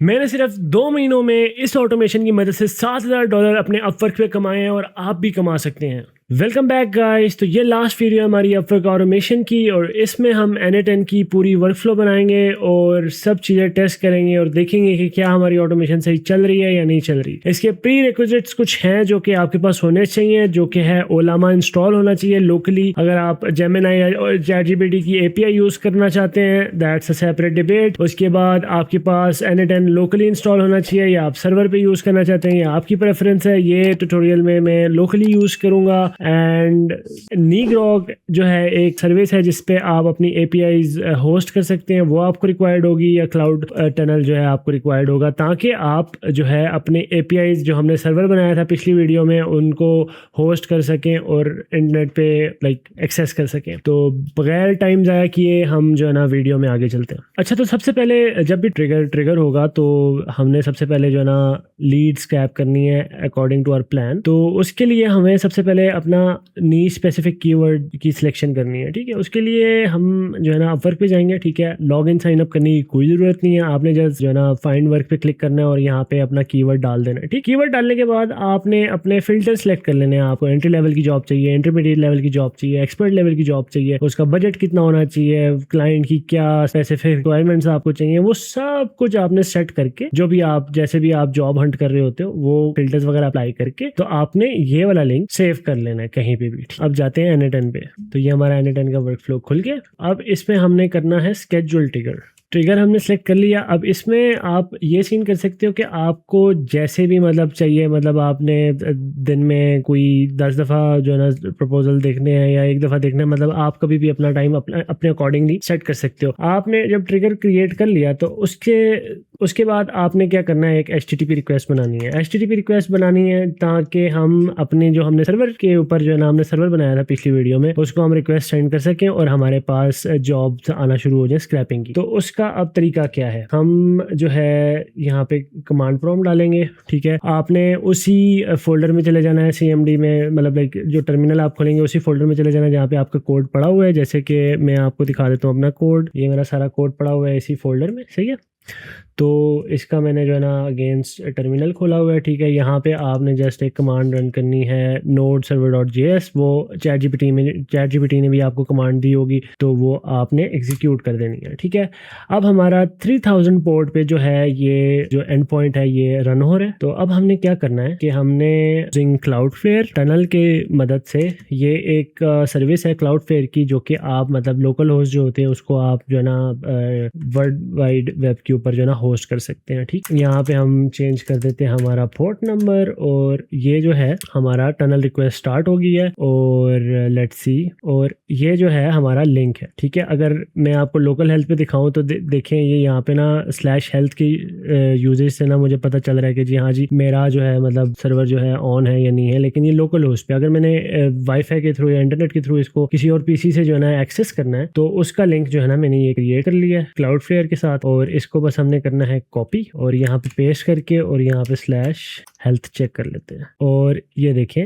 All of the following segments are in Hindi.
मैंने सिर्फ 2 महीनों में इस ऑटोमेशन की मदद से $7,000 अपने अपवर्क पे कमाए हैं और आप भी कमा सकते हैं। Welcome back guys. तो ये लास्ट वीडियो है हमारी अपवर्क ऑटोमेशन की और इसमें हम N8N की पूरी वर्कफ्लो बनाएंगे और सब चीज़ें टेस्ट करेंगे और देखेंगे कि क्या हमारी ऑटोमेशन सही चल रही है या नहीं चल रही। इसके प्री रिक्विजिट्स कुछ हैं जो कि आपके पास होने चाहिए, जो कि है ओलामा इंस्टॉल होना चाहिए लोकली। अगर आप जेमिनी और ChatGPT की API यूज़ करना चाहते हैं दैट्स अ सेपरेट डिबेट। उसके बाद आपके पास N8N लोकली इंस्टॉल होना चाहिए या आप सर्वर पे यूज़ करना चाहते हैं या आपकी प्रेफरेंस है। ये ट्यूटोरियल में मैं लोकली यूज़ करूँगा। एंड नीग्रॉक जो है एक सर्विस है जिस पे आप अपनी APIs होस्ट कर सकते हैं, वो आपको रिक्वायर्ड होगी, या क्लाउड टनल जो है आपको रिक्वायर्ड होगा, ताकि आप जो है अपने APIs जो हमने सर्वर बनाया था पिछली वीडियो में उनको होस्ट कर सकें और इंटरनेट पे एक्सेस कर सकें। तो बगैर टाइम ज़ाया किए हम जो है ना वीडियो में आगे चलते हैं। अच्छा, तो सबसे पहले जब भी ट्रिगर होगा तो हमने सबसे पहले जो है ना लीड स्क्रैप करनी है अकॉर्डिंग टू आवर प्लान। तो उसके लिए हमें सबसे पहले अपना नी स्पेसिफिक कीवर्ड की सिलेक्शन करनी है। ठीक है, उसके लिए हम जो है ना अपवर्क पे जाएंगे। ठीक है, लॉग इन साइन अप करने की कोई ज़रूरत नहीं है, आपने जस्ट जो है ना फाइंड वर्क पे क्लिक करना है और यहाँ पे अपना कीवर्ड डाल देना है। ठीक, कीवर्ड डालने के बाद आपने अपने फिल्टर सेलेक्ट कर लेने हैं। आपको एंट्री लेवल की जॉब चाहिए, इंटरमीडिएट लेवल की जॉब चाहिए, एक्सपर्ट लेवल की जॉब चाहिए, उसका बजट कितना होना चाहिए, क्लाइंट की क्या स्पेसिफिक रिक्वायरमेंट्स आपको चाहिए, वो सब कुछ आपने सेट करके जो भी आप जैसे भी आप जॉब हंट कर रहे होते हो वो फिल्टर्स वगैरह अप्लाई करके तो आपने ये वाला लिंक सेव कर लेना है कहीं पे भी। अब जाते हैं N8N पे। तो ये हमारा N8N का वर्कफ्लो खुल गया। अब इसमें हमने करना है स्केड्यूल ट्रिगर हमने सेलेक्ट कर लिया। अब इसमें आप ये सीन कर सकते हो कि आपको जैसे भी चाहिए, आपने दिन में कोई 10 दफ़ा जो है ना प्रपोजल देखने हैं या एक दफ़ा देखना है, आप कभी भी अपना टाइम अपने अकॉर्डिंगली सेट कर सकते हो। आपने जब ट्रिगर क्रिएट कर लिया तो उसके बाद आपने क्या करना है, एक HTTP रिक्वेस्ट बनानी है। HTTP रिक्वेस्ट बनानी है ताकि हम अपने जो हमने सर्वर के ऊपर जो है ना हमने सर्वर बनाया था पिछली वीडियो में, उसको हम रिक्वेस्ट सेंड कर सकें और हमारे पास जॉब्स आना शुरू हो जाए स्क्रैपिंग की। तो उसका अब तरीका क्या है, हम जो है यहाँ पे कमांड प्रॉम्प्ट डालेंगे। ठीक है, आपने उसी फोल्डर में चले जाना है CMD में, जो टर्मिनल आप खोलेंगे उसी फोल्डर में चले जाना है जहाँ पे आपका कोड पड़ा हुआ है। जैसे कि मैं आपको दिखा देता हूँ अपना कोड, ये मेरा सारा कोड पड़ा हुआ है इसी फोल्डर में। सही है, तो इसका मैंने जो है ना अगेंस्ट टर्मिनल खोला हुआ है। ठीक है, यहाँ पे आपने जस्ट एक कमांड रन करनी है node server.js। वो ChatGPT ने भी आपको कमांड दी होगी, तो वो आपने एग्जीक्यूट कर देनी है। ठीक है, अब हमारा 3000 पोर्ट पे जो है ये जो एंड पॉइंट है ये रन हो रहा है। तो अब हमने क्या करना है कि हमने यूजिंग क्लाउडफ्लेयर टनल के मदद से, ये एक सर्विस है क्लाउडफ्लेयर की जो कि आप लोकल होस्ट जो होते हैं उसको आप जो है ना वर्ल्ड वाइड वेब के ऊपर जो है ना होस्ट कर सकते हैं। ठीक, यहाँ पे हम चेंज कर देते हैं हमारा पोर्ट नंबर और ये जो है हमारा टनल रिक्वेस्ट स्टार्ट हो गई है और लेट्स सी, और ये जो है हमारा लिंक है। ठीक है, अगर मैं आपको लोकल हेल्थ पे दिखाऊं तो देखें ये यहाँ पे ना /health की यूजेज से ना मुझे पता चल रहा है कि जी हाँ जी मेरा जो है सर्वर जो है ऑन है या नहीं है। लेकिन ये लोकल होस्ट पे अगर मैंने वाईफाई के थ्रू या इंटरनेट के थ्रू इसको किसी और PC से जो है ना एक्सेस करना है तो उसका लिंक जो है ना मैंने ये क्रिएट कर लिया है क्लाउडफ्लेयर के साथ, और इसको बस हमने करना है कॉपी और यहाँ पे पेस्ट करके और यहाँ पे /health चेक कर लेते हैं और ये देखें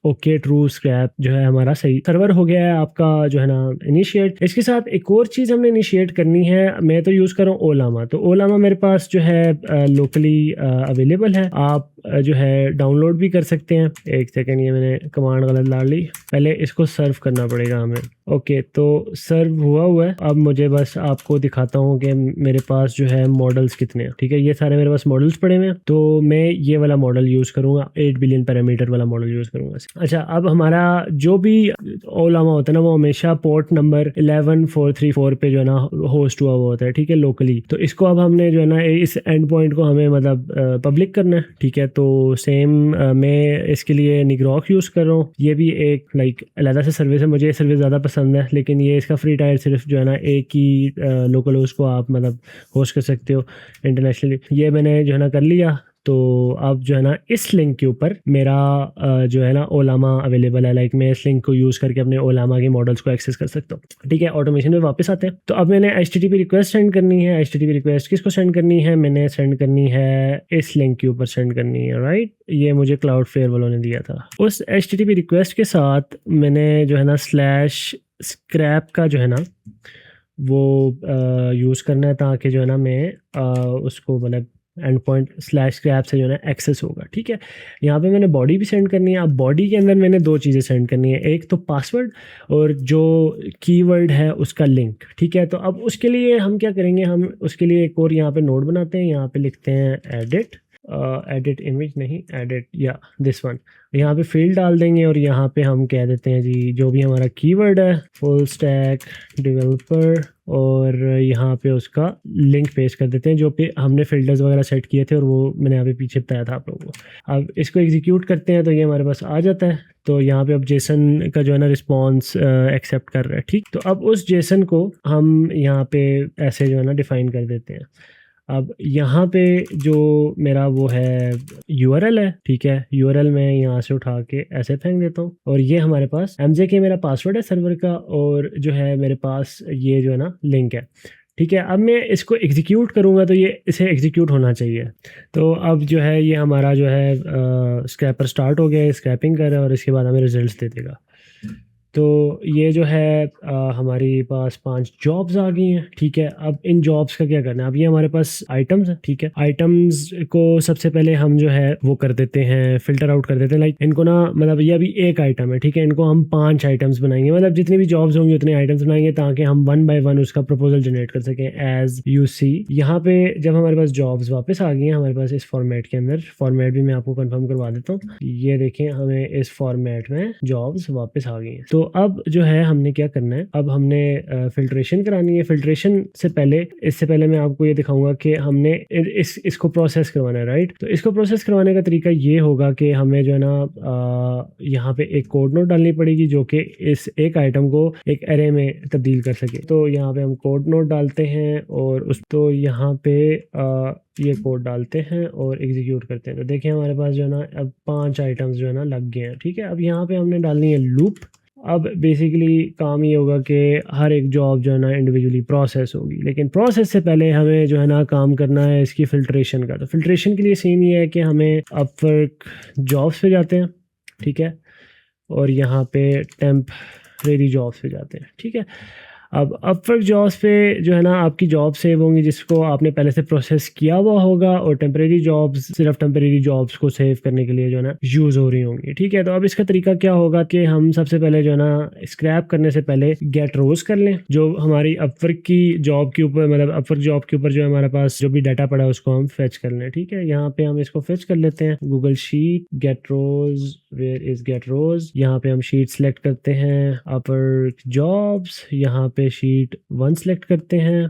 ओके ट्रू स्क्रैप जो है हमारा सही सर्वर हो गया है आपका जो है ना इनिशिएट। इसके साथ एक और चीज़ हमने इनिशिएट करनी है। मैं तो यूज़ कर रहा हूँ ओलामा, तो ओलामा मेरे पास जो है लोकली अवेलेबल है। आप जो है डाउनलोड भी कर सकते हैं। एक सेकेंड, ये मैंने कमांड गलत डाल ली, पहले इसको सर्व करना पड़ेगा हमें। ओके, तो सर्व हुआ है। अब मुझे बस आपको दिखाता हूँ कि मेरे पास जो है मॉडल्स कितने हैं। ठीक है, ये सारे मेरे पास मॉडल्स पड़े हुए हैं, तो मैं ये वाला मॉडल यूज़ करूँगा, 8 बिलियन पैरामीटर वाला मॉडल यूज़ करूँगा। अच्छा, अब हमारा जो भी ओलामा होता है ना वो हमेशा पोर्ट नंबर 11434 पे जो है ना होस्ट हुआ होता है। ठीक है, लोकली। तो इसको अब हमने जो है ना इस एंड पॉइंट को हमें पब्लिक करना है। ठीक है, तो सेम मैं इसके लिए निग्रॉक यूज़ कर रहा हूँ। ये भी एक अलग से सर्विस है, मुझे ये सर्विस ज़्यादा पसंद है, लेकिन ये इसका फ्री टायर सिर्फ जो है ना एक ही लोकल होस्ट को आप होस्ट कर सकते हो इंटरनेशनली। ये मैंने जो है ना कर लिया। तो अब जो है ना इस लिंक के ऊपर मेरा जो है ना ओलामा अवेलेबल है। मैं इस लिंक को यूज़ करके अपने ओलामा के मॉडल्स को एक्सेस कर सकता हूँ। ठीक है, ऑटोमेशन में वापस आते हैं। तो अब मैंने HTTP रिक्वेस्ट सेंड करनी है। HTTP रिक्वेस्ट किसको सेंड करनी है, मैंने सेंड करनी है इस लिंक के ऊपर सेंड करनी है। राइट, ये मुझे क्लाउडफ्लेयर वालों ने दिया था। उस HTTP रिक्वेस्ट के साथ मैंने जो है ना /scrap का जो है ना वो यूज़ करना है ताकि जो है ना मैं उसको एंड पॉइंट स्लैश स्क्रैप से जो है ना एक्सेस होगा। ठीक है, यहाँ पे मैंने बॉडी भी सेंड करनी है। अब बॉडी के अंदर मैंने दो चीज़ें सेंड करनी है, एक तो पासवर्ड और जो कीवर्ड है उसका लिंक। ठीक है, तो अब उसके लिए हम क्या करेंगे, हम उसके लिए एक और यहाँ पे नोड बनाते हैं, यहाँ पे लिखते हैं एडिट इमेज नहीं, एडिट या दिस वन। यहाँ पे फील्ड डाल देंगे और यहाँ पे हम कह देते हैं जी जो भी हमारा कीवर्ड है फुल स्टैक डेवलपर, और यहाँ पे उसका लिंक पेस्ट कर देते हैं जो पे हमने फिल्टर्स वगैरह सेट किए थे और वो मैंने यहाँ पे पीछे बताया था आप लोगों को। अब इसको एग्जीक्यूट करते हैं तो ये हमारे पास आ जाता है। तो यहाँ पे अब जेसन का जो है ना रिस्पॉन्स एक्सेप्ट कर रहा है। ठीक, तो अब उस जेसन को हम यहाँ पे ऐसे जो है ना डिफाइन कर देते हैं। अब यहाँ पे जो मेरा वो है URL है, ठीक है, URL मैं यहाँ से उठा के ऐसे फेंक देता हूँ और ये हमारे पास MJK मेरा पासवर्ड है सर्वर का, और जो है मेरे पास ये जो है ना लिंक है। ठीक है, अब मैं इसको एग्जीक्यूट करूँगा तो ये इसे एग्जीक्यूट होना चाहिए। तो अब जो है ये हमारा जो है स्क्रैपर स्टार्ट हो गया है, स्क्रैपिंग कर रहा है और इसके बाद हमें रिजल्ट्स दे देगा। तो ये जो है हमारे पास 5 जॉब्स आ गई हैं। ठीक है, अब इन जॉब्स का क्या करना है, अब ये हमारे पास आइटम्स है। ठीक है, आइटम्स को सबसे पहले हम जो है वो कर देते हैं, फिल्टर आउट कर देते हैं। लाइक इनको ना, मतलब ये अभी एक आइटम है, ठीक है, इनको हम 5 आइटम्स बनाएंगे, मतलब जितनी भी जॉब्स होंगी उतने आइटम्स बनाएंगे ताकि हम 1 बाय 1 उसका प्रपोजल जनरेट कर सकें। एज यू सी यहाँ पे जब हमारे पास जॉब्स वापस आ गई हैं हमारे पास इस फॉर्मेट के अंदर, फॉर्मेट भी मैं आपको कंफर्म करवा देता हूँ, ये देखें हमें इस फॉर्मेट में जॉब्स वापस आ गई हैं। तो अब जो है हमने क्या करना है, अब हमने फिल्ट्रेशन करानी है। फिल्ट्रेशन से पहले, इससे पहले मैं आपको ये दिखाऊंगा कि हमने इसको प्रोसेस करवाना है, राइट। तो इसको प्रोसेस करवाने का तरीका ये होगा कि हमें जो है ना यहाँ पे एक कोड नोड डालनी पड़ेगी जो कि इस एक आइटम को एक एरे में तब्दील कर सके। तो यहाँ पे हम कोड नोड डालते हैं और उस तो यहाँ पे ये कोड डालते हैं और एग्जीक्यूट करते हैं। तो देखिए हमारे पास जो है ना अब 5 आइटम्स जो है ना लग गए हैं। ठीक है, अब यहाँ पे हमने डालनी है लूप। अब बेसिकली काम ये होगा कि हर एक जॉब जो है ना इंडिविजुअली प्रोसेस होगी, लेकिन प्रोसेस से पहले हमें जो है ना काम करना है इसकी फिल्ट्रेशन का। तो फिल्ट्रेशन के लिए सीन ये है कि हमें अपवर्क जॉब्स पे जाते हैं, ठीक है, और यहाँ पे टेम्परेरी जॉब्स पे जाते हैं। ठीक है, अब अपवर्क जॉब्स पे जो है ना आपकी जॉब सेव होंगी जिसको आपने पहले से प्रोसेस किया हुआ होगा, और टेम्परेरी जॉब्स सिर्फ टेम्परेरी जॉब्स को सेव करने के लिए जो है ना यूज़ हो रही होंगी। ठीक है, तो अब इसका तरीका क्या होगा कि हम सबसे पहले जो है ना स्क्रैप करने से पहले गेट रोज कर लें, जो हमारी अपवर्क की जॉब के ऊपर, मतलब अपवर्क जॉब के ऊपर जो है हमारे पास जो भी डाटा पड़ा है उसको हम फेच कर लें। ठीक है, यहाँ पे हम इसको फेच कर लेते हैं, Google sheet get rows, where is get rows, यहाँ पे हम शीट सेलेक्ट करते हैं, अपवर्क जॉब्स, यहाँ पे शीट 1 सेलेक्ट करते हैं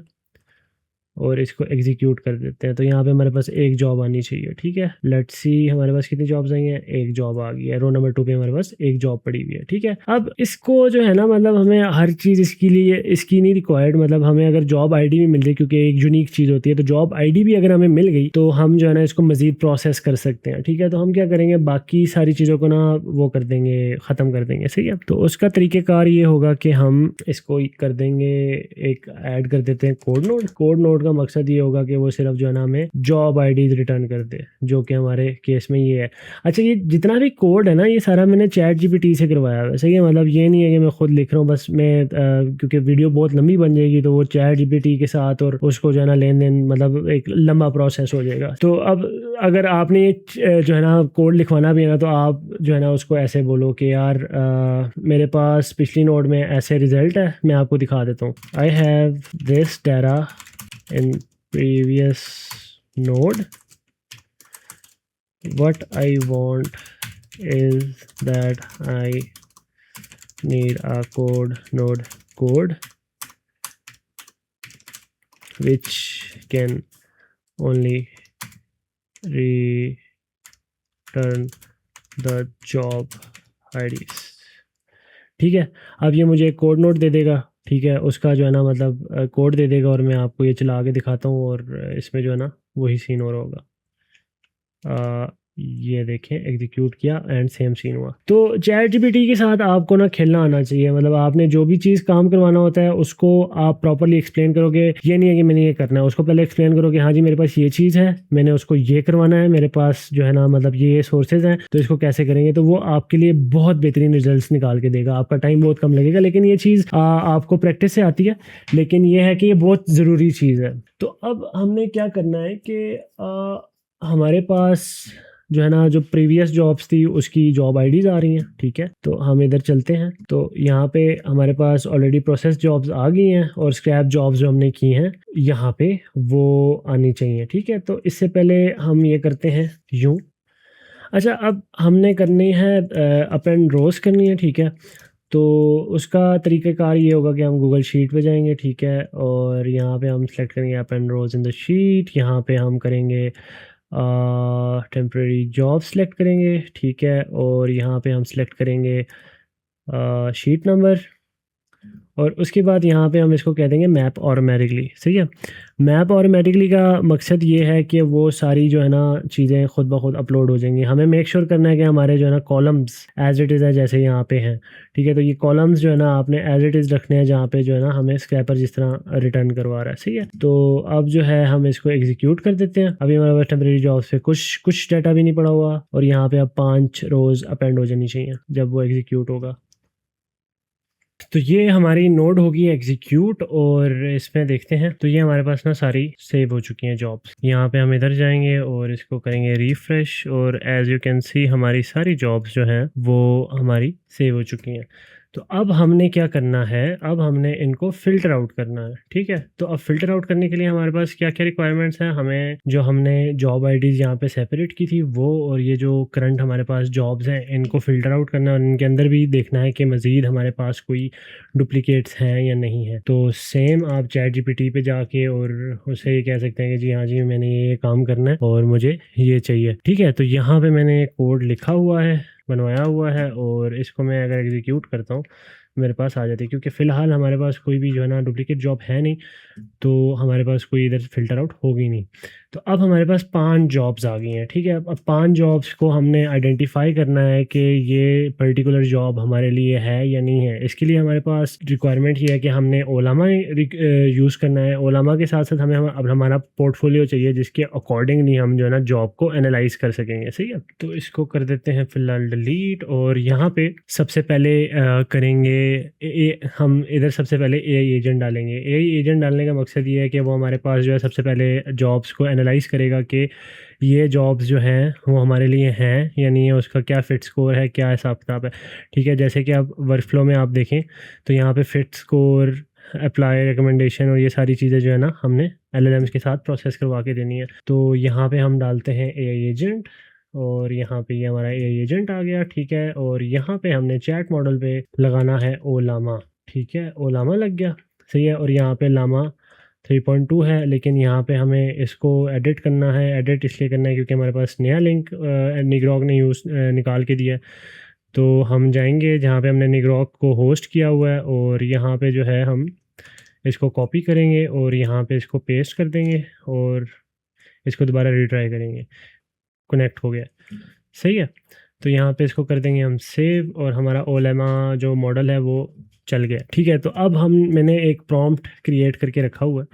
और इसको एग्जीक्यूट कर देते हैं। तो यहाँ पे हमारे पास एक जॉब आनी चाहिए। ठीक है, लेट्स सी हमारे पास कितनी जॉब्स आई हैं, एक जॉब आ गई है। रो नंबर 2 पे हमारे पास एक जॉब पड़ी हुई है। ठीक है, अब इसको जो है ना, मतलब हमें हर चीज़ इसके लिए इसकी नहीं रिक्वायर्ड, मतलब हमें अगर जॉब आईडी भी मिल जाए, क्योंकि एक यूनिक चीज़ होती है, तो जॉब आईडी भी अगर हमें मिल गई तो हम जो है ना इसको मजीद प्रोसेस कर सकते हैं। ठीक है, तो हम क्या करेंगे, बाकी सारी चीज़ों को ना वो कर देंगे, ख़त्म कर देंगे। सही है, तो उसका तरीक़ेकार ये होगा कि हम इसको कर देंगे, एक ऐड कर देते हैं कोड नोड। कोड नोड का मकसद ये होगा कि वो सिर्फ जो है ना हमें जॉब आईडीज रिटर्न कर दे, जो कि हमारे केस में ये है। अच्छा, ये जितना भी कोड है ना ये सारा मैंने चैट जीपीटी से करवाया है। सही है, मतलब ये नहीं है कि मैं खुद लिख रहा हूँ बस मैं, क्योंकि वीडियो बहुत लंबी बन जाएगी तो वो चैट जीपीटी के साथ और उसको जो है ना लेन देन, मतलब एक लंबा प्रोसेस हो जाएगा। तो अब अगर आपने जो है ना कोड लिखवाना भी है ना, तो आप जो है ना उसको ऐसे बोलो कि यार मेरे पास पिछली नोड में ऐसे रिजल्ट है, मैं आपको दिखा देता हूँ। I have this data in previous node, what I want is that I need a code node code which can only return the job IDs। ठीक है, अब ये मुझे कोड नोड दे देगा। ठीक है, उसका जो है ना मतलब कोड दे देगा और मैं आपको ये चला के दिखाता हूँ और इसमें जो है ना वही सीन हो रहा होगा। ये देखें एग्जीक्यूट किया एंड सेम सीन हुआ। तो चैट जीपीटी के साथ आपको ना खेलना आना चाहिए, मतलब आपने जो भी चीज़ काम करवाना होता है उसको आप प्रॉपरली एक्सप्लेन करोगे। ये नहीं है कि मैंने ये करना है, उसको पहले एक्सप्लेन करो कि हाँ जी मेरे पास ये चीज़ है, मैंने उसको ये करवाना है, मेरे पास जो है ना मतलब ये सोर्सेज हैं, तो इसको कैसे करेंगे, तो वो आपके लिए बहुत बेहतरीन रिजल्ट निकाल के देगा। आपका टाइम बहुत कम लगेगा, लेकिन ये चीज़ आपको प्रैक्टिस से आती है, लेकिन ये है कि ये बहुत ज़रूरी चीज़ है। तो अब हमने क्या करना है कि हमारे पास जो है ना जो प्रीवियस जॉब्स थी उसकी जॉब आईडीज आ रही हैं, ठीक है। तो हम इधर चलते हैं, तो यहाँ पे हमारे पास ऑलरेडी प्रोसेस जॉब्स आ गई हैं और स्क्रैप जॉब्स जो हमने की हैं यहाँ पे वो आनी चाहिए, ठीक है। तो इससे पहले हम ये करते हैं यूँ। अच्छा, अब हमने करनी है अपेंड रोज करनी है, ठीक है। तो उसका तरीक़ाकार ये होगा कि हम गूगल शीट पे जाएंगे, ठीक है, और यहाँ पे हम सेलेक्ट करेंगे append rows in the sheet. यहाँ पे हम करेंगे टेम्प्रेरी जॉब सेलेक्ट करेंगे, ठीक है, और यहाँ पे हम सेलेक्ट करेंगे शीट नंबर, और उसके बाद यहाँ पे हम इसको कह देंगे मैप ऑटोमेटिकली, सही है। मैप ऑटोमेटिकली का मकसद ये है कि वो सारी जो है ना चीज़ें खुद ब खुद अपलोड हो जाएंगी। हमें मेक श्योर करना है कि हमारे जो है ना कॉलम्स एज इट इज़ है जैसे यहाँ पे हैं, ठीक है। तो ये कॉलम्स जो है ना आपने एज इट इज़ रखने हैं जहाँ पे जो है ना हमें स्क्रैपर जिस तरह रिटर्न करवा रहा है, सही है। तो अब जो है हम इसको एग्जीक्यूट कर देते हैं। अभी हमारे पास टेम्प्रेरी जॉब्स पे कुछ डाटा भी नहीं पड़ा हुआ, और यहाँ पे अब 5 रोज़ अपेंड हो जानी चाहिए जब वो एग्जीक्यूट होगा। तो ये हमारी नोड होगी एग्जीक्यूट, और इसमें देखते हैं। तो ये हमारे पास ना सारी सेव हो चुकी हैं जॉब्स। यहाँ पे हम इधर जाएंगे और इसको करेंगे रिफ्रेश, और एज यू कैन सी हमारी सारी जॉब्स जो हैं वो हमारी सेव हो चुकी हैं। तो अब हमने क्या करना है, अब हमने इनको फ़िल्टर आउट करना है, ठीक है। तो अब फ़िल्टर आउट करने के लिए हमारे पास क्या क्या रिक्वायरमेंट्स हैं, हमें जो हमने जॉब आईडीज़ यहाँ पे सेपरेट की थी वो, और ये जो करंट हमारे पास जॉब्स हैं इनको फ़िल्टर आउट करना है, और इनके अंदर भी देखना है कि मज़ीद हमारे पास कोई डुप्लीकेट्स हैं या नहीं है। तो सेम आप चैट जीपीटी पे जाके और उससे ये कह सकते हैं कि जी हाँ जी मैंने ये काम करना है और मुझे ये चाहिए, ठीक है। तो यहाँ पे मैंने कोड लिखा हुआ है, बनवाया हुआ है, और इसको मैं अगर एग्जीक्यूट करता हूँ मेरे पास आ जाती है, क्योंकि फ़िलहाल हमारे पास कोई भी जो है ना डुप्लीकेट जॉब है नहीं, तो हमारे पास कोई इधर फ़िल्टर आउट होगी नहीं। तो अब हमारे पास 5 जॉब्स आ गई हैं, ठीक है। अब 5 जॉब्स को हमने आइडेंटिफाई करना है कि ये पर्टिकुलर जॉब हमारे लिए है या नहीं है। इसके लिए हमारे पास रिक्वायरमेंट ये है कि हमने ओलामा यूज़ करना है। ओलामा के साथ साथ हमें अब हमारा पोर्टफोलियो चाहिए जिसके अकॉर्डिंगली हम जो है ना जॉब को एनालाइज कर सकेंगे, सही है। तो इसको कर देते हैं फ़िलहाल डिलीट, और यहाँ पे सबसे पहले करेंगे हम इधर सबसे पहले एआई एजेंट डालेंगे। एआई एजेंट डालने का मकसद ये है कि वो हमारे पास जो है सबसे पहले जॉब्स को एनालाइज करेगा कि ये जॉब्स जो हैं वो हमारे लिए हैं या नहीं है, उसका क्या फिट स्कोर है, क्या हिसाब किताब है, ठीक है। जैसे कि आप वर्क फ्लो में आप देखें तो यहाँ पे फिट स्कोर, अप्लाई, रिकमेंडेशन, और ये सारी चीज़ें जो है ना हमने एलएलएम्स के साथ प्रोसेस करवा के देनी है। तो यहाँ पे हम डालते हैं एआई एजेंट, और यहाँ पे ये हमारा एआई एजेंट आ गया, ठीक है। और यहाँ पे हमने चैट मॉडल पे लगाना है ओलामा, ठीक है, ओलामा लग गया, सही है। और यहाँ पे लामा 3.2 है, लेकिन यहाँ पे हमें इसको एडिट करना है। एडिट इसलिए करना है क्योंकि हमारे पास नया लिंक निग्रॉक ने निकाल के दिया है। तो हम जाएंगे जहाँ पे हमने निग्रॉक को होस्ट किया हुआ है, और यहाँ पे जो है हम इसको कॉपी करेंगे और यहाँ पे इसको पेस्ट कर देंगे, और इसको दोबारा रीट्राई करेंगे। कनेक्ट हो गया, सही है। तो यहाँ पे इसको कर देंगे हम सेव, और हमारा ओलेमा जो मॉडल है वो चल गया, ठीक है। तो अब मैंने एक प्रॉम्प्ट क्रिएट करके रखा हुआ है,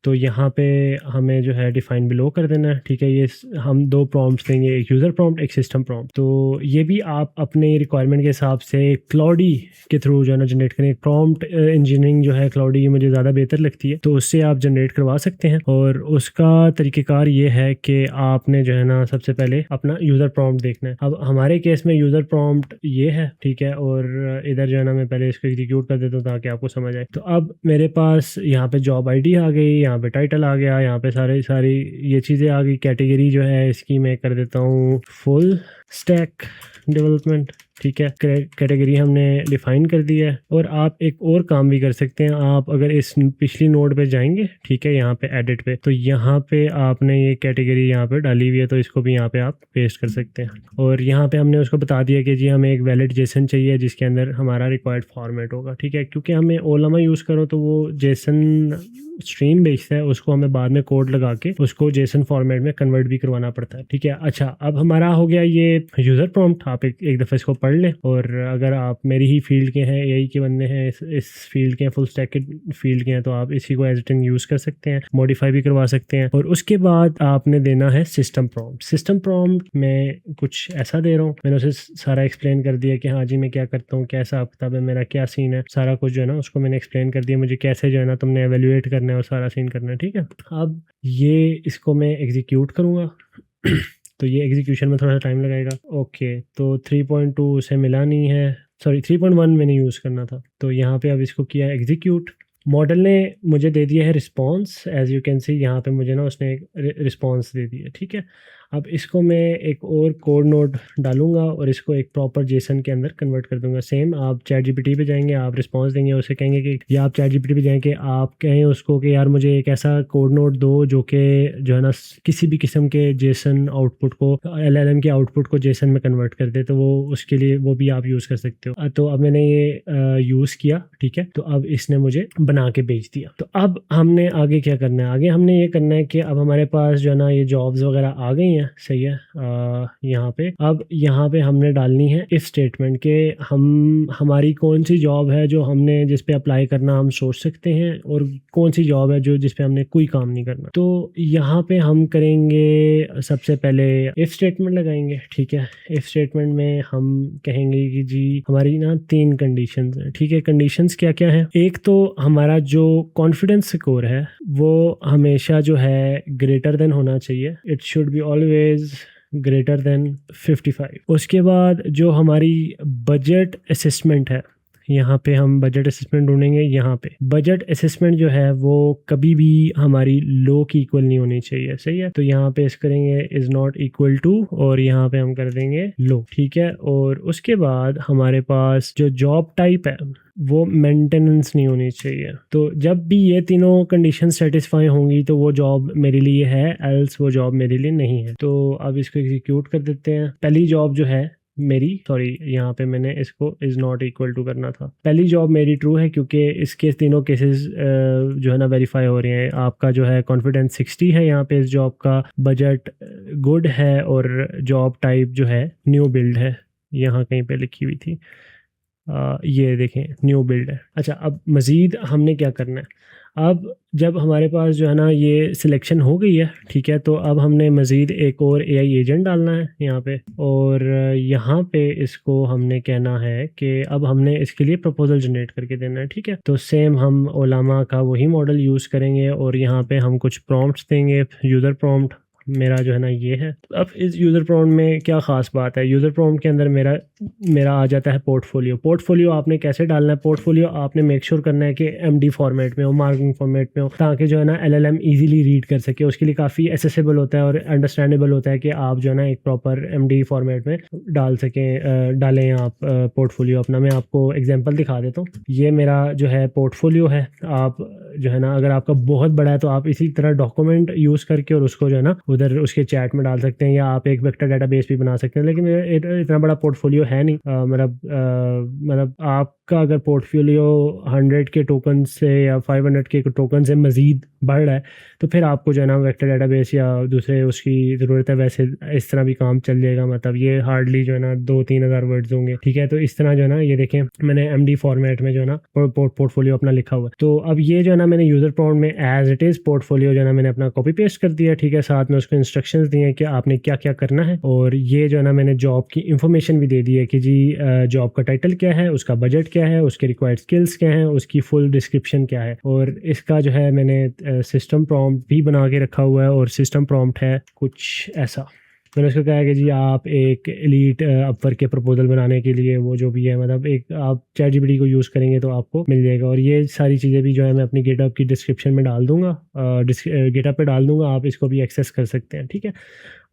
तो यहाँ पे हमें जो है डिफाइन बिलो कर देना है, ठीक है। ये हम 2 प्रॉम्प्ट्स देंगे, एक यूज़र प्रॉम्प्ट, एक सिस्टम प्रॉम्प्ट। तो ये भी आप अपने रिक्वायरमेंट के हिसाब से क्लाउडी के थ्रू जो है ना जनरेट करें। प्रॉम्प्ट इंजीनियरिंग जो है क्लाउडी मुझे ज़्यादा बेहतर लगती है, तो उससे आप जनरेट करवा सकते हैं। और उसका तरीक़ेकार ये है कि आपने जो है ना सबसे पहले अपना यूज़र प्रॉम्प्ट देखना है। अब हमारे केस में यूज़र प्रॉम्प्ट ये है, ठीक है। और इधर जो है ना मैं पहले इसको एग्जीक्यूट कर देता हूँ ताकि आपको समझ आए। तो अब मेरे पास यहाँ पे जॉब आईडी आ गई, यहाँ पे टाइटल आ गया, यहाँ पे सारी ये चीज़ें आ गई। कैटेगरी जो है इसकी मैं कर देता हूँ फुल स्टैक डेवलपमेंट, ठीक है। कैटेगरी हमने डिफाइन कर दिया है। और आप एक और काम भी कर सकते हैं, आप अगर इस पिछली नोड पे जाएंगे, ठीक है, यहाँ पे एडिट पे, तो यहाँ पे आपने ये कैटेगरी यहाँ पे डाली हुई है, तो इसको भी यहाँ पे आप पेस्ट कर सकते हैं। और यहाँ पे हमने उसको बता दिया कि जी हमें एक वैलिड जेसन चाहिए जिसके अंदर हमारा रिक्वायर्ड फॉर्मेट होगा, ठीक है। क्योंकि हमें ओलामा यूज़ करो तो वो जेसन स्ट्रीम भेजता है उसको हमें बाद में कोड लगा के उसको जेसन फॉर्मेट में कन्वर्ट भी करवाना पड़ता है, ठीक है। अच्छा, अब हमारा हो गया ये यूज़र प्रॉम्प्ट। आप एक दफ़ा इसको पढ़ लें, और अगर आप मेरी ही फील्ड के हैं, यही के बंदे हैं, इस फील्ड के हैं, फुल स्टैक के फील्ड के हैं, तो आप इसी को एज इट इन यूज़ कर सकते हैं, मॉडिफाई भी करवा सकते हैं। और उसके बाद आपने देना है सिस्टम प्रॉम्प्ट। सिस्टम प्रॉम्प्ट में कुछ ऐसा दे रहा हूँ, मैंने उसे सारा एक्सप्लेन कर दिया कि हाँ जी मैं क्या करता हूँ, क्या हिसाब किताब है मेरा, क्या सीन है, सारा कुछ जो है ना उसको मैंने एक्सप्लेन कर दिया, मुझे कैसे जो है ना तुमने एवेल्युएट करना है और सारा सीन करना है, ठीक है। अब ये इसको मैं एग्जीक्यूट करूँगा तो ये एग्जीक्यूशन में थोड़ा सा टाइम लगेगा। ओके, तो 3.2 उसे मिला नहीं है, सॉरी 3.1 मैंने यूज़ करना था, तो यहाँ पे अब इसको किया एग्जीक्यूट। मॉडल ने मुझे दे दिया है response, as you can see यहाँ पे मुझे ना उसने एक रिस्पॉन्स दे दिया, ठीक है। अब इसको मैं एक और कोड नोड डालूंगा और इसको एक प्रॉपर जेसन के अंदर कन्वर्ट कर दूंगा। सेम आप चैट जीपीटी पे जाएंगे, आप रिस्पॉन्स देंगे, उसे कहेंगे कि, या आप चैट जीपीटी पे जाएंगे, आप कहें उसको कि यार मुझे एक ऐसा कोड नोड दो जो कि जो है ना किसी भी किस्म के जेसन आउटपुट को, LLM के आउटपुट को जेसन में कन्वर्ट कर दे, तो वो उसके लिए वो भी आप यूज़ कर सकते हो। तो अब मैंने ये यूज़ किया, ठीक है। तो अब इसने मुझे बना के भेज दिया। तो अब हमने आगे क्या करना है, आगे हमने ये करना है कि अब हमारे पास जो है ना ये जॉब्स वगैरह आ गई, सही है। यहाँ पे अब यहाँ पे हमने डालनी है इफ स्टेटमेंट के हमारी कौन सी जॉब है जो हमने जिस पे अप्लाई करना हम सोच सकते हैं, और कौन सी जॉब है जो जिस पे हमने कोई काम नहीं करना। तो यहाँ पे हम करेंगे सबसे पहले इफ स्टेटमेंट लगाएंगे, ठीक है। इफ स्टेटमेंट में हम कहेंगे कि जी हमारी ना 3 कंडीशंस हैं, ठीक है। कंडीशंस क्या क्या है, एक तो हमारा जो कॉन्फिडेंस स्कोर है वो हमेशा जो है ग्रेटर देन होना चाहिए, it should be always greater than 55। उसके बाद जो हमारी बजट असेसमेंट है, यहाँ पे हम बजट असेसमेंट ढूंढेंगे। यहाँ पे बजट असेसमेंट जो है वो कभी भी हमारी लो की इक्वल नहीं होनी चाहिए, सही है। तो यहाँ पे इस करेंगे इज नॉट इक्वल टू, और यहाँ पे हम कर देंगे लो, ठीक है। और उसके बाद हमारे पास जो जॉब टाइप है वो मेंटेनेंस नहीं होनी चाहिए। तो जब भी ये तीनों कंडीशन सेटिस्फाई होंगी तो वो जॉब मेरे लिए है, एल्स वो जॉब मेरे लिए नहीं है। तो अब इसको एग्जीक्यूट कर देते हैं। पहली जॉब जो है मेरी, सॉरी यहाँ पे मैंने इसको इज़ नॉट इक्वल टू करना था। पहली जॉब मेरी ट्रू है क्योंकि इसके तीनों केसेस जो है ना वेरीफाई हो रहे हैं। आपका जो है कॉन्फिडेंस 60 है यहाँ पे इस जॉब का, बजट गुड है, और जॉब टाइप जो है न्यू बिल्ड है, यहाँ कहीं पे लिखी हुई थी, ये देखें न्यू बिल्ड है। अच्छा, अब मज़ीद हमने क्या करना है, अब जब हमारे पास जो है ना ये सिलेक्शन हो गई है, ठीक है, तो अब हमने मज़ीद एक और AI एजेंट डालना है यहाँ पे, और यहाँ पे इसको हमने कहना है कि अब हमने इसके लिए प्रपोजल जनरेट करके देना है, ठीक है। तो सेम हम ओलामा का वही मॉडल यूज़ करेंगे, और यहाँ पे हम कुछ प्रॉम्प्ट्स देंगे। यूज़र प्रॉम्प्ट मेरा जो है ना ये है। अब इस यूज़र प्रॉम्प्ट में क्या ख़ास बात है, यूज़र प्रॉम्प्ट के अंदर मेरा आ जाता है पोर्टफोलियो। पोर्टफोलियो आपने कैसे डालना है, पोर्टफोलियो आपने मेक श्योर करना है कि MD फॉर्मेट में हो, मार्किंग फॉर्मेट में हो, ताकि जो है ना LLM ईजिली रीड कर सके। उसके लिए काफ़ी एसेसेबल होता है और अंडरस्टैंडेबल होता है कि आप जो है ना एक प्रॉपर MD फॉर्मेट में डाल सकें, डालें आप पोर्टफोलियो अपना। मैं आपको एग्जाम्पल दिखा देता हूँ। ये मेरा जो है पोर्टफोलियो है। आप जो है ना अगर आपका बहुत बड़ा है तो आप इसी तरह डॉक्यूमेंट यूज़ करके और उसको जो है ना उधर उसके चैट में डाल सकते हैं, या आप एक वेक्टर डेटाबेस भी बना सकते हैं। लेकिन मेरा इतना बड़ा पोर्टफोलियो है नहीं। मतलब आपका अगर पोर्टफोलियो 100 के टोकन से या 500 के टोकन से मज़ीद बढ़ रहा है तो फिर आपको जो है ना वेक्टर डेटाबेस या दूसरे उसकी ज़रूरत है। वैसे इस तरह भी काम चल जाएगा, मतलब ये हार्डली जो है ना 2-3 हज़ार वर्ड्स होंगे, ठीक है। तो इस तरह जो है ना ये देखें मैंने MD फॉर्मेट में जो है ना पोर्टफोलियो अपना लिखा हुआ है। तो अब ये जो है ना मैंने यूज़र प्रॉम्प्ट में एज इट इज़ पोर्टफोलियो जो है ना मैंने अपना कॉपी पेस्ट कर दिया, ठीक है। साथ में उसको इंस्ट्रक्शंस दिए हैं कि आपने क्या क्या करना है, और ये जो है ना मैंने जॉब की इंफॉर्मेशन भी दे दी है कि जी जॉब का टाइटल क्या है, उसका बजट क्या है, उसके रिक्वायर्ड स्किल्स क्या हैं, उसकी फुल डिस्क्रिप्शन क्या है। और इसका जो है मैंने सिस्टम प्रॉम्प्ट भी बना के रखा हुआ है, और सिस्टम प्रॉम्प्ट है कुछ ऐसा। मैंने उसको कहा कि जी आप एक एलीट अपवर्क के प्रपोजल बनाने के लिए वो जो भी है, मतलब एक आप चैट जीपीटी को यूज़ करेंगे तो आपको मिल जाएगा। और ये सारी चीज़ें भी जो है मैं अपनी गिटहब की डिस्क्रिप्शन में डाल दूंगा, गिटहब पे डाल दूंगा, आप इसको भी एक्सेस कर सकते हैं, ठीक है।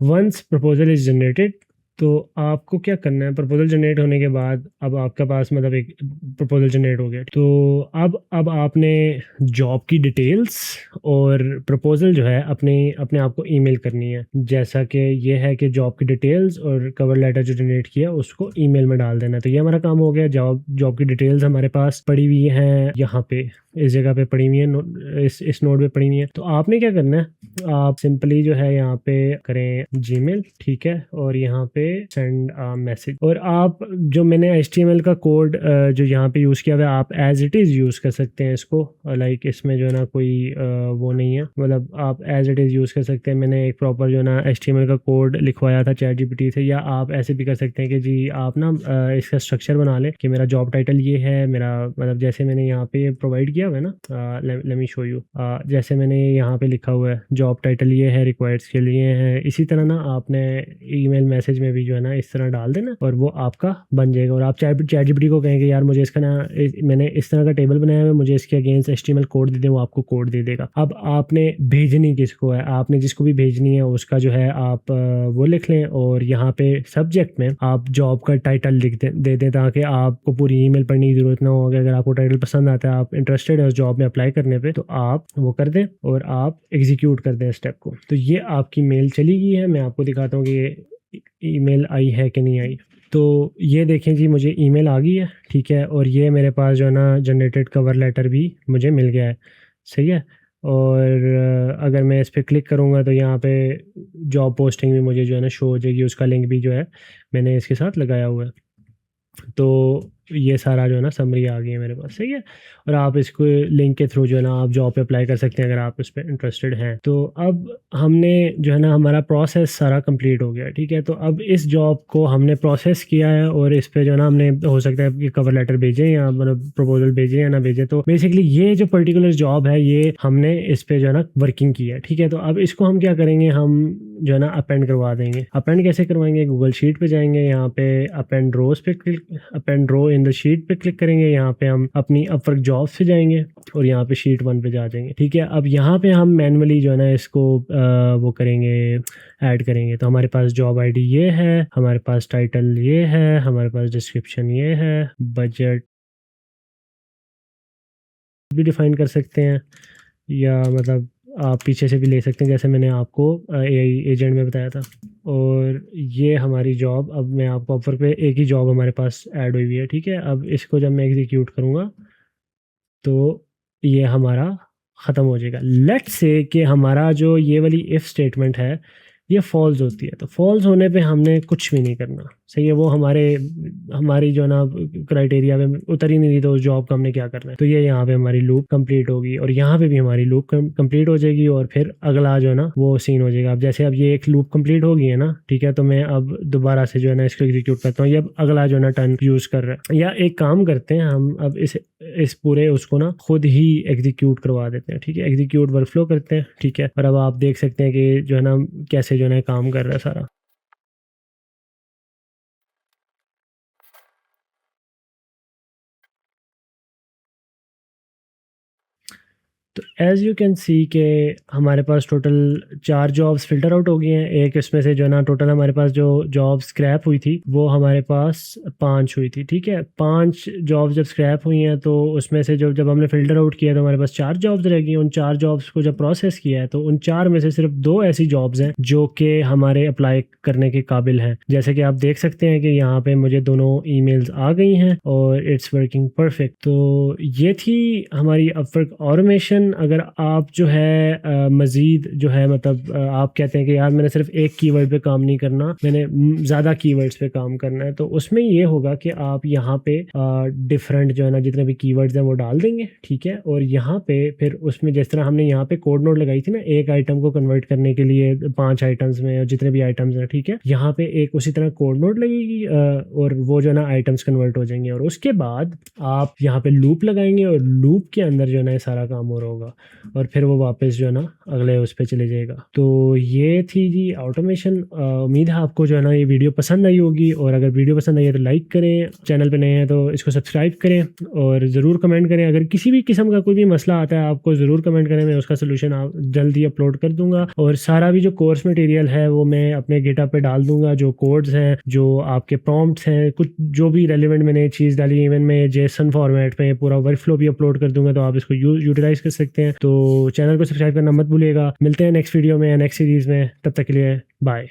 वंस प्रपोजल इज़ जनरेटेड, तो आपको क्या करना है, प्रपोजल जनरेट होने के बाद अब आपके पास मतलब एक प्रपोजल जनरेट हो गया, तो अब आपने जॉब की डिटेल्स और प्रपोजल जो है अपने अपने आप को ईमेल करनी है। जैसा कि ये है कि जॉब की डिटेल्स और कवर लेटर जो जनरेट किया उसको ईमेल में डाल देना। तो ये हमारा काम हो गया। जॉब की डिटेल्स हमारे पास पड़ी हुई हैं यहाँ पे, इस जगह पे पड़ी हुई है, इस नोड पे पड़ी हुई है। तो आपने क्या करना है, आप सिंपली जो है यहाँ पे करें जीमेल, ठीक है, और यहाँ पे सेंड मैसेज। और आप जो मैंने HTML का कोड जो यहाँ पे यूज़ किया हुआ है, आप एज इट इज़ यूज़ कर सकते हैं इसको। लाइक इसमें जो है ना कोई वो नहीं है, मतलब आप एज इट इज़ यूज़ कर सकते हैं। मैंने एक प्रॉपर जो है ना HTML का कोड लिखवाया था ChatGPT से। या आप ऐसे भी कर सकते हैं कि जी आप ना इसका स्ट्रक्चर बना लें कि मेरा जॉब टाइटल ये है, मेरा मतलब जैसे मैंने यहाँ पे प्रोवाइड किया हुआ है ना, लेट मी शो यू, जैसे मैंने यहाँ पे लिखा हुआ है जॉब टाइटल ये है, रिक्वायर्ड स्किल ये है। इसी तरह ना आपने ईमेल मैसेज में भी जो है ना इस तरह डाल देना और वो आपका बन जाएगा। और आप ChatGPT को कहेंगे यार मुझे इसका ना मैंने इस तरह का टेबल बनाया हुआ है, मुझे इसके अगेंस्ट HTML कोड दे दे, वो आपको कोड दे देगा। अब आपने भेजनी किसको है, आपने जिसको भी भेजनी है उसका जो है आप वो लिख लें और यहाँ पे सब्जेक्ट में आप जॉब का टाइटल लिख दे दें ताकि आपको पूरी ईमेल पढ़ने की जरूरत ना हो। अगर आपको टाइटल पसंद आता है, आप इंटरेस्टेड है उस जॉब में अप्लाई करने पे, तो आप वो कर दें और आप एग्जीक्यूट कर दें स्टेप को। तो ये आपकी मेल चली गई है। मैं आपको दिखाता हूँ कि ये ईमेल आई है कि नहीं आई। तो ये देखें जी, मुझे ईमेल आ गई है, ठीक है, और ये मेरे पास जो है ना जनरेटेड कवर लेटर भी मुझे मिल गया है, सही है। और अगर मैं इस पर क्लिक करूँगा तो यहाँ पे जॉब पोस्टिंग भी मुझे जो है ना शो हो जाएगी, उसका लिंक भी जो है मैंने इसके साथ लगाया हुआ है। तो ये सारा जो है ना समरी आ गई है मेरे पास, सही है। और आप इसको लिंक के थ्रू जो है ना आप जॉब पे अप्लाई कर सकते हैं अगर आप इस पर इंटरेस्टेड हैं। तो अब हमने जो है ना हमारा प्रोसेस सारा कंप्लीट हो गया, ठीक है। तो अब इस जॉब को हमने प्रोसेस किया है और इस पे जो है ना हमने हो सकता है कि कवर लेटर भेजें या मतलब प्रपोजल भेजें या ना भेजें। तो बेसिकली ये जो पर्टिकुलर जॉब है ये हमने इस पे जो है ना वर्किंग की है, ठीक है। तो अब इसको हम क्या करेंगे, हम जो है ना अपेंड करवा देंगे। अपेंड कैसे करवाएंगे, गूगल शीट पे जाएंगे, यहाँ पे अपेंड रोज पे click, append row in the sheet पे क्लिक करेंगे। यहाँ पे हम अपनी अपवर्क जॉब से जाएंगे और यहाँ पे शीट 1 पे जा जाएंगे, ठीक है। अब यहाँ पे हम मैनुअली जो है ना इसको वो करेंगे, ऐड करेंगे। तो हमारे पास जॉब आईडी ये है, हमारे पास टाइटल ये है, हमारे पास डिस्क्रिप्शन ये है, बजट भी डिफाइन कर सकते हैं या मतलब आप पीछे से भी ले सकते हैं जैसे मैंने आपको AI एजेंट में बताया था। और ये हमारी जॉब, अब मैं आपको ऑफर पे एक ही जॉब हमारे पास ऐड हुई है, ठीक है। अब इसको जब मैं एग्जीक्यूट करूँगा तो ये हमारा ख़त्म हो जाएगा। लेट्स से कि हमारा जो ये वाली इफ़ स्टेटमेंट है ये फॉल्स होती है, तो फॉल्स होने पे हमने कुछ भी नहीं करना, सही है। वो हमारी जो है ना क्राइटेरिया में उतर ही नहीं रही, तो उस जॉब का हमने क्या करना है। तो ये यहाँ पे हमारी लूप कंप्लीट होगी और यहाँ पे भी हमारी लूप कंप्लीट हो जाएगी और फिर अगला जो है ना वो सीन हो जाएगा। अब जैसे अब ये एक लूप कंप्लीट हो गई है ना, ठीक है, तो मैं अब दोबारा से जो है ना इसको एग्जीक्यूट करता हूँ। ये अब अगला जो है ना टर्न यूज़ कर रहा है। या एक काम करते हैं हम, अब इस पूरे उसको ना खुद ही एग्जीक्यूट करवा देते हैं, ठीक है। एग्जीक्यूट वर्कफ्लो करते हैं, ठीक है। और अब आप देख सकते हैं कि जो है ना कैसे जो है ना काम कर रहा है सारा। तो एज़ यू कैन सी के हमारे पास टोटल 4 जॉब्स फ़िल्टर आउट हो गई हैं। एक इसमें से जो है ना टोटल हमारे पास जो जॉब स्क्रैप हुई थी वो हमारे पास 5 हुई थी, ठीक है। 5 जॉब्स जब स्क्रैप हुई हैं तो उसमें से जब हमने फ़िल्टर आउट किया तो हमारे पास 4 जॉब्स रह गई। उन 4 जॉब्स को जब प्रोसेस किया है तो उन 4 में से सिर्फ 2 ऐसी जॉब्स हैं जो कि हमारे अप्लाई करने के काबिल हैं। जैसे कि आप देख सकते हैं कि यहाँ पे मुझे दोनों ईमेल्स आ गई हैं और इट्स वर्किंग परफेक्ट। तो ये थी हमारी अपवर्क ऑटोमेशन। अगर आप जो है मज़ीद जो है मतलब आप कहते हैं कि यार मैंने सिर्फ एक कीवर्ड पे काम नहीं करना, मैंने ज़्यादा कीवर्ड्स पे काम करना है, तो उसमें ये होगा कि आप यहाँ पे डिफरेंट जो है ना जितने भी कीवर्ड्स हैं वो डाल देंगे, ठीक है। और यहाँ पे फिर उसमें जिस तरह हमने यहाँ पे कोड नोड लगाई थी ना एक आइटम को कन्वर्ट करने के लिए 5 आइटम्स में और जितने भी आइटम्स हैं, ठीक है, यहाँ पे एक उसी तरह कोड नोड लगेगी और वो जो है ना आइटम्स कन्वर्ट हो जाएंगे। और उसके बाद आप यहाँ पे लूप लगाएंगे और लूप के अंदर जो है ना सारा काम हो रहा होगा। और फिर वो वापस जो है ना अगले उस पर चले जाएगा। तो ये थी जी ऑटोमेशन। उम्मीद है आपको जो है ना ये वीडियो पसंद आई होगी, और अगर वीडियो पसंद आई है तो लाइक करें, चैनल पे नए हैं तो इसको सब्सक्राइब करें और ज़रूर कमेंट करें। अगर किसी भी किस्म का कोई भी मसला आता है आपको ज़रूर कमेंट करें, मैं उसका सोल्यूशन आप जल्दी अपलोड कर दूंगा। और सारा भी जो कोर्स मटेरियल है वो मैं अपने गिटहब पे डाल दूंगा, जो कोड्स हैं, जो आपके प्रॉम्प्ट्स हैं, कुछ जो भी रेलिवेंट मैंने चीज़ डाली, इवन मैं जेसन फॉर्मेट में पूरा वर्कफ्लो भी अपलोड कर दूंगा, तो आप इसको यूटिलाइज कर सकते हैं। तो चैनल को सब्सक्राइब करना मत भूलिएगा। मिलते हैं नेक्स्ट वीडियो में, नेक्स्ट सीरीज़ में, तब तक के लिए बाय।